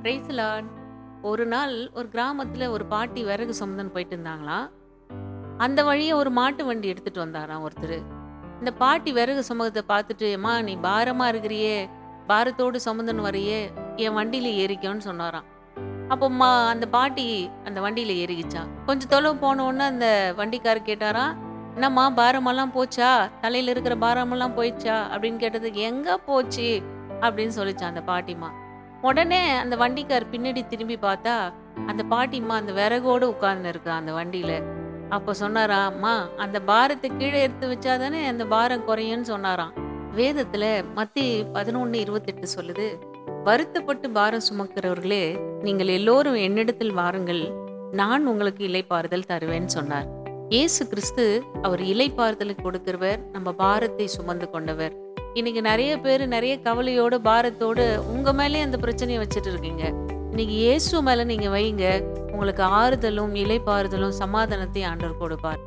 Price Lord. ஒரு நாள் ஒரு கிராமத்துல ஒரு பாட்டி விறகு சுமந்துன்னு போயிட்டு இருந்தாங்களாம். அந்த வழியா ஒரு மாட்டு வண்டி எடுத்துட்டு வந்தாராம் ஒருத்தரு. இந்த பாட்டி விறகு சுமக்கிறத பார்த்துட்டு, "அம்மா நீ பாரமா இருக்கிறியே, பாரத்தோடு சுமந்துன்னு வரியே, என் வண்டியில ஏறிக்கோன்னு" சொன்னாராம். அப்போ அந்த பாட்டி அந்த வண்டியில ஏறிக்கிச்சாம். கொஞ்சம் தொலைவு போன உடனே அந்த வண்டிக்காரர் கேட்டாராம், "என்னம்மா பாரமெல்லாம் போச்சா? தலையில இருக்கிற பாரமெல்லாம் போயிடுச்சா?" அப்படின்னு கேட்டதுக்கு, "எங்க போச்சு?" அப்படின்னு சொல்லிச்சாம் அந்த பாட்டிம்மா. உடனே அந்த வண்டிக்கார் பின்னாடி திரும்பி பார்த்தா, அந்த பாட்டிம்மா அந்த விறகோடு உட்கார்ந்துன்னு இருக்கா அந்த வண்டியில. அப்ப சொன்னாராம், "அம்மா அந்த பாரத்த கீழ எடுத்து வச்சா தானே அந்த பாரம் குறையும்னு" சொன்னாராம். வேதத்துல மத்தேயு 11:28 சொல்லுது, "வருத்தப்பட்டு பாரம் சுமக்கிறவர்களே, நீங்கள் எல்லோரும் என்னிடத்தில் வாருங்கள், நான் உங்களுக்கு இளைப்பாறுதல் தருவேன்னு" சொன்னார். இயேசு கிறிஸ்து அவர் இளைப்பாறுதலை கொடுக்கிறவர், நம்ம பாரத்தை சுமந்து கொண்டவர். இன்னைக்கு நெறைய பேரு நெறைய கவலையோட, பாரத்தோட உங்க மேலயே அந்த பிரச்சனைய வச்சுட்டு இருக்கீங்க. இன்னைக்கு இயேசு மேல நீங்க வைங்க. உங்களுக்கு ஆறுதலும், இளைப்பாறுதலும், சமாதானத்தையும் ஆண்டவர் கொடுப்பார்.